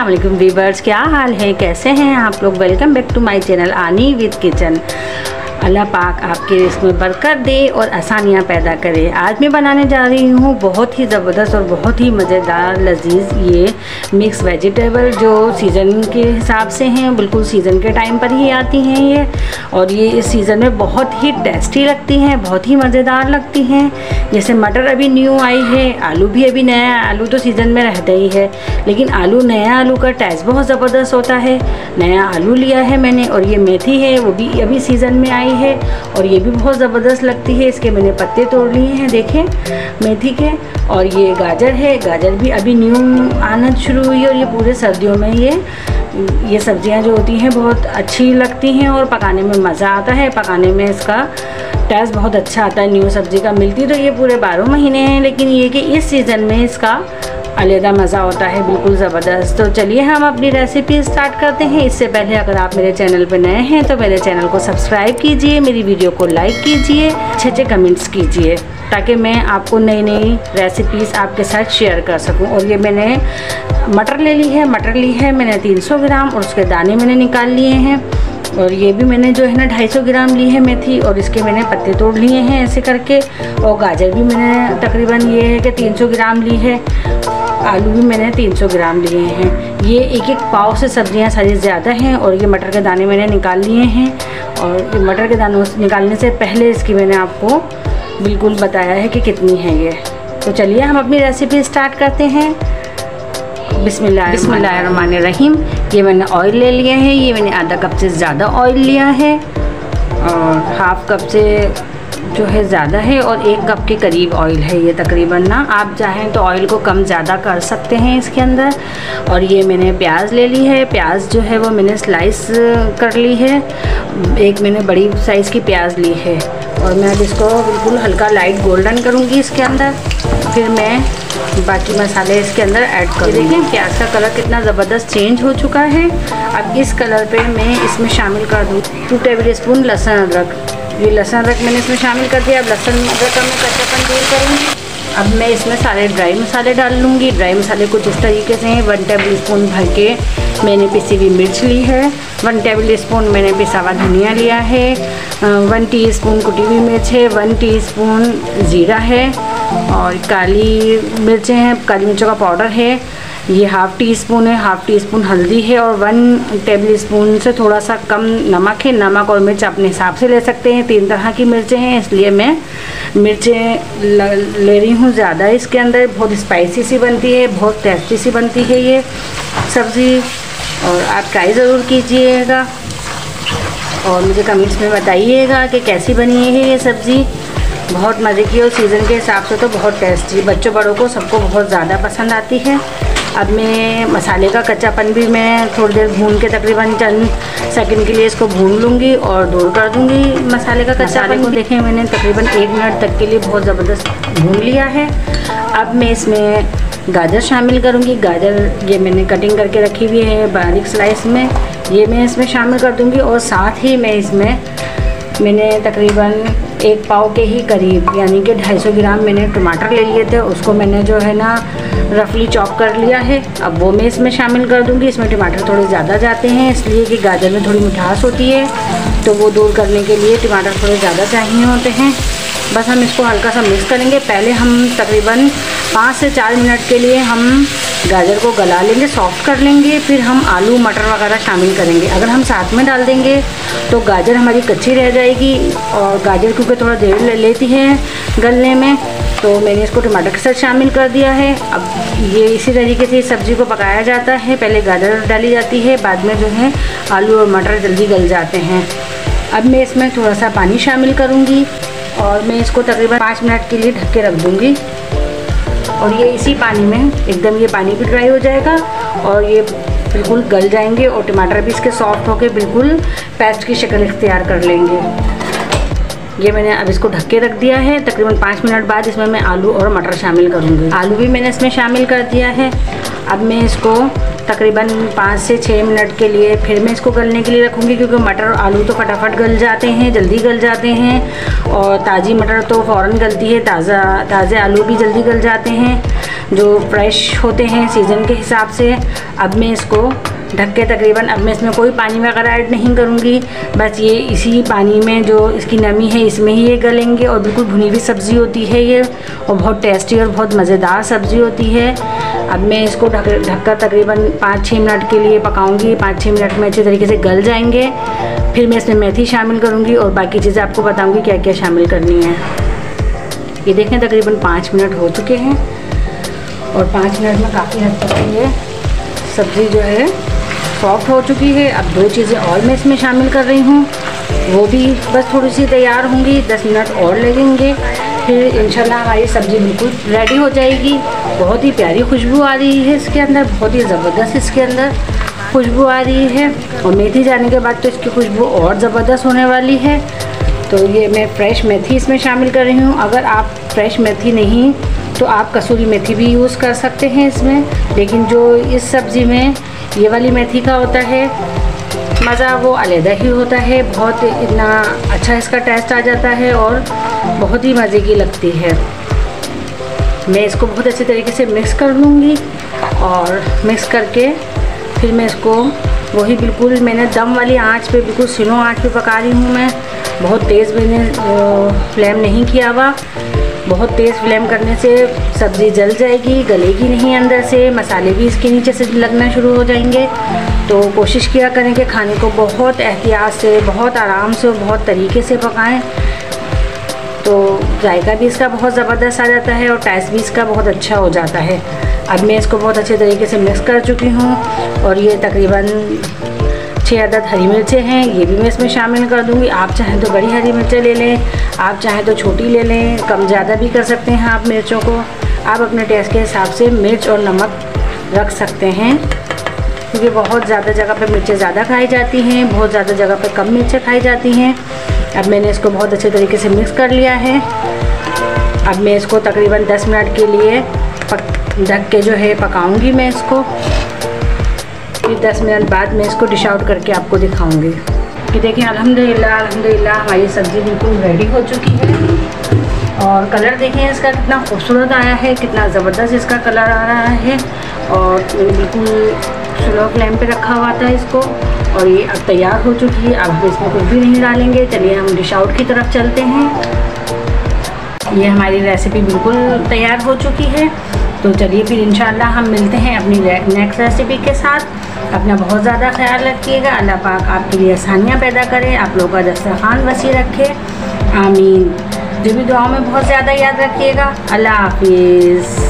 अस्सलाम वालेकुम वीवर्स, क्या हाल है, कैसे हैं आप लोग। Welcome back to my channel Aani with kitchen. अल्लाह पाक आपके रिस्क में बरकत दे और आसानियाँ पैदा करे। आज मैं बनाने जा रही हूँ बहुत ही ज़बरदस्त और बहुत ही मज़ेदार लजीज ये मिक्स वेजिटेबल जो सीज़न के हिसाब से हैं, बिल्कुल सीज़न के टाइम पर ही आती हैं ये, और ये इस सीज़न में बहुत ही टेस्टी लगती हैं, बहुत ही मज़ेदार लगती हैं। जैसे मटर अभी न्यू आई है, आलू भी अभी नया, आलू तो सीज़न में रहता ही है, लेकिन नया आलू का टेस्ट बहुत ज़बरदस्त होता है। नया आलू लिया है मैंने, और ये मेथी है वो भी अभी सीज़न में आई है और ये भी बहुत ज़बरदस्त लगती है। इसके मैंने पत्ते तोड़ लिए हैं, देखें, मेथी के। और ये गाजर है, गाजर भी अभी न्यू आना शुरू हुई है, और ये पूरे सर्दियों में ये सब्जियां जो होती हैं बहुत अच्छी लगती हैं और पकाने में मज़ा आता है। पकाने में इसका टेस्ट बहुत अच्छा आता है। न्यू सब्ज़ी का मिलती तो ये पूरे 12 महीने हैं, लेकिन ये कि इस सीज़न में इसका अलग मज़ा होता है, बिल्कुल ज़बरदस्त। तो चलिए हम अपनी रेसिपी स्टार्ट करते हैं। इससे पहले अगर आप मेरे चैनल पर नए हैं तो मेरे चैनल को सब्सक्राइब कीजिए, मेरी वीडियो को लाइक कीजिए, अच्छे कमेंट्स कीजिए, ताकि मैं आपको नई नई रेसिपीज़ आपके साथ शेयर कर सकूं। और ये मैंने मटर ली है मैंने 300 ग्राम, और उसके दाने मैंने निकाल लिए हैं। और ये भी मैंने जो है ना 250 ग्राम ली है मेथी, और इसके मैंने पत्ते तोड़ लिए हैं ऐसे करके। और गाजर भी मैंने तकरीबन ये है कि 300 ग्राम ली है। आलू भी मैंने 300 ग्राम लिए हैं। ये एक पाव से सब्जियां सारी ज़्यादा हैं। और ये मटर के दाने मैंने निकाल लिए हैं, और ये मटर के दानों निकालने से पहले इसकी मैंने आपको बिल्कुल बताया है कि कितनी है ये। तो चलिए हम अपनी रेसिपी स्टार्ट करते हैं। बिस्मिल्लाहिर्रहमानिर्रहीम। ये मैंने ऑयल ले लिया है, ये मैंने आधा कप से ज़्यादा ऑयल लिया है, और हाफ़ कप से जो है ज़्यादा है, और 1 कप के करीब ऑयल है ये तकरीबन ना। आप चाहें तो ऑयल को कम ज़्यादा कर सकते हैं इसके अंदर। और ये मैंने प्याज ले ली है, प्याज जो है वो मैंने स्लाइस कर ली है। एक मैंने बड़ी साइज़ की प्याज ली है, और मैं अब इसको बिल्कुल हल्का लाइट गोल्डन करूँगी इसके अंदर, फिर मैं बाकी मसाले इसके अंदर ऐड करूँगी। देखिए प्याज का कलर कितना ज़बरदस्त चेंज हो चुका है। अब इस कलर पे मैं इसमें शामिल कर दूँ 2 टेबल स्पून लहसुन अदरक। ये लहसुन अदरक मैंने इसमें शामिल कर दिया। अब लहसुन अदरक का मैं कच्चापन दूर करूँगी। अब मैं इसमें सारे ड्राई मसाले डाल लूँगी। ड्राई मसाले कुछ इस तरीके से हैं। 1 टेबल स्पून भर के मैंने पिसी हुई मिर्च ली है, 1 टेबल स्पून मैंने पिसा हुआ धनिया लिया है, 1 टीस्पून कुटी हुई मिर्च है, 1 टीस्पून ज़ीरा है, और काली मिर्चें हैं, काली मिर्चों का पाउडर है, ये 1/2 टीस्पून है, 1/2 टीस्पून हल्दी है, और 1 टेबल स्पून से थोड़ा सा कम नमक है। नमक और मिर्च अपने हिसाब से ले सकते हैं। 3 तरह की मिर्चें हैं, इसलिए मैं मिर्चें ले रही हूँ ज़्यादा। इसके अंदर बहुत स्पाइसी सी बनती है, बहुत टेस्टी सी बनती है ये सब्ज़ी, और आप ट्राई ज़रूर कीजिएगा और मुझे कमेंट्स में बताइएगा कि कैसी बनी है ये सब्ज़ी। बहुत मज़े की, और सीज़न के हिसाब से तो बहुत टेस्टी, बच्चों बड़ों को सबको बहुत ज़्यादा पसंद आती है। अब मैं मसाले का कच्चापन भी मैं थोड़ी देर भून के तकरीबन चंद सेकंड के लिए इसको भून लूँगी और दूर कर दूँगी मसाले का कच्चापन को। देखें मैंने तकरीबन 1 मिनट तक के लिए बहुत ज़बरदस्त भून लिया है। अब मैं इसमें गाजर शामिल करूँगी। गाजर ये मैंने कटिंग करके रखी हुई है बारीक स्लाइस में, ये मैं इसमें शामिल कर दूँगी। और साथ ही मैं इसमें मैंने तकरीबन 1 पाव के ही करीब यानी कि 250 ग्राम मैंने टमाटर ले लिए थे, उसको मैंने जो है ना रफली चॉप कर लिया है। अब वो मैं इसमें शामिल कर दूंगी। इसमें टमाटर थोड़े ज़्यादा जाते हैं, इसलिए कि गाजर में थोड़ी मिठास होती है, तो वो दूर करने के लिए टमाटर थोड़े ज़्यादा चाहिए होते हैं। बस हम इसको हल्का सा मिक्स करेंगे। पहले हम तकरीबन 5 से 4 मिनट के लिए हम गाजर को गला लेंगे, सॉफ्ट कर लेंगे, फिर हम आलू मटर वगैरह शामिल करेंगे। अगर हम साथ में डाल देंगे तो गाजर हमारी कच्ची रह जाएगी, और गाजर क्योंकि थोड़ा देर ले लेती है गलने में, तो मैंने इसको टमाटर के साथ शामिल कर दिया है। अब ये इसी तरीके से सब्ज़ी को पकाया जाता है। पहले गाजर डाली जाती है, बाद में जो है आलू और मटर जल्दी गल जाते हैं। अब मैं इसमें थोड़ा सा पानी शामिल करूँगी, और मैं इसको तकरीबन 5 मिनट के लिए ढक के रख दूँगी। और ये इसी पानी में एकदम ये पानी भी ड्राई हो जाएगा, और ये बिल्कुल गल जाएंगे, और टमाटर भी इसके सॉफ्ट होकर बिल्कुल पेस्ट की शक्ल इख्तियार कर लेंगे। ये मैंने अब इसको ढक के रख दिया है। तकरीबन 5 मिनट बाद इसमें मैं आलू और मटर शामिल करूँगी। आलू भी मैंने इसमें शामिल कर दिया है। अब मैं इसको तकरीबन 5 से 6 मिनट के लिए फिर मैं इसको गलने के लिए रखूँगी, क्योंकि मटर और आलू तो फटाफट गल जाते हैं, जल्दी गल जाते हैं। और ताज़ी मटर तो फ़ौरन गलती है, ताज़े आलू भी जल्दी गल जाते हैं जो फ्रेश होते हैं सीज़न के हिसाब से। अब मैं इसको ढक के तकरीबन, अब मैं इसमें कोई पानी वगैरह ऐड नहीं करूँगी, बस ये इसी पानी में जो इसकी नमी है इसमें ही ये गलेंगे। और बिल्कुल भुनी हुई सब्ज़ी होती है ये, और बहुत टेस्टी और बहुत मज़ेदार सब्ज़ी होती है। अब मैं इसको ढककर तकरीबन 5-6 मिनट के लिए पकाऊंगी। 5-6 मिनट में अच्छे तरीके से गल जाएंगे। फिर मैं इसमें मेथी शामिल करूँगी और बाकी चीज़ें आपको बताऊँगी क्या क्या शामिल करनी है। ये देखें तकरीबन 5 मिनट हो चुके हैं और 5 मिनट में काफ़ी हद तक ये सब्ज़ी जो है सॉफ्ट हो चुकी है। अब 2 चीज़ें और मैं इसमें शामिल कर रही हूँ, वो भी बस थोड़ी सी तैयार होंगी, 10 मिनट और लगेंगे। फिर इंशाल्लाह हमारी सब्ज़ी बिल्कुल रेडी हो जाएगी। बहुत ही प्यारी खुशबू आ रही है इसके अंदर, बहुत ही ज़बरदस्त इसके अंदर खुशबू आ रही है। और मेथी जाने के बाद तो इसकी खुशबू और ज़बरदस्त होने वाली है। तो ये मैं फ़्रेश मेथी इसमें शामिल कर रही हूँ। अगर आप फ्रेश मेथी नहीं तो आप कसूरी मेथी भी यूज़ कर सकते हैं इसमें, लेकिन जो इस सब्ज़ी में ये वाली मेथी का होता है मज़ा वो अलग ही होता है। बहुत इतना अच्छा इसका टेस्ट आ जाता है और बहुत ही मज़े की लगती है। मैं इसको बहुत अच्छे तरीके से मिक्स कर लूँगी और मिक्स करके फिर मैं इसको वही बिल्कुल मैंने दम वाली आंच पे, बिल्कुल स्लो आंच पे पका रही हूँ मैं। बहुत तेज़ मैंने फ्लेम नहीं किया हुआ। बहुत तेज़ फ्लेम करने से सब्ज़ी जल जाएगी, गलेगी नहीं अंदर से, मसाले भी इसके नीचे से लगना शुरू हो जाएंगे। तो कोशिश किया करें कि खाने को बहुत एहतियात से, बहुत आराम से और बहुत तरीके से पकाएं, तो जायका भी इसका बहुत ज़बरदस्त आ जाता है और टेस्ट भी इसका बहुत अच्छा हो जाता है। अब मैं इसको बहुत अच्छे तरीके से मिक्स कर चुकी हूँ और ये तकरीबन 6 अदद हरी मिर्चें हैं, ये भी मैं इसमें शामिल कर दूँगी। आप चाहें तो बड़ी हरी मिर्चें ले लें, आप चाहें तो छोटी ले लें, कम ज़्यादा भी कर सकते हैं आप मिर्चों को। आप अपने टेस्ट के हिसाब से मिर्च और नमक रख सकते हैं, क्योंकि बहुत ज़्यादा जगह पे मिर्चें ज़्यादा खाई जाती हैं, बहुत ज़्यादा जगह पे कम मिर्चें खाई जाती हैं। अब मैंने इसको बहुत अच्छे तरीके से मिक्स कर लिया है। अब मैं इसको तकरीबन 10 मिनट के लिए ढक के जो है पकाऊंगी मैं इसको। फिर 10 मिनट बाद मैं इसको डिश आउट करके आपको दिखाऊंगी। कि देखिए अल्हम्दुलिल्लाह हमारी सब्ज़ी बिल्कुल रेडी हो चुकी है। और कलर देखें इसका कितना खूबसूरत आया है, कितना ज़बरदस्त इसका कलर आ रहा है। और बिल्कुल स्लो फ्लेम पे रखा हुआ था इसको, और ये अब तैयार हो चुकी है। अब इसमें कुछ भी नहीं डालेंगे। चलिए हम डिश आउट की तरफ चलते हैं। ये हमारी रेसिपी बिल्कुल तैयार हो चुकी है। तो चलिए फिर इंशाल्लाह हम मिलते हैं अपनी नेक्स्ट रेसिपी के साथ। अपना बहुत ज़्यादा ख्याल रखिएगा। अल्लाह पाक आपके लिए आसानियाँ पैदा करे, आप लोगों का दस्तरखान वसी रखे, आमीन। जो भी दुआओं में बहुत ज़्यादा याद रखिएगा। अल्लाह हाफिज़।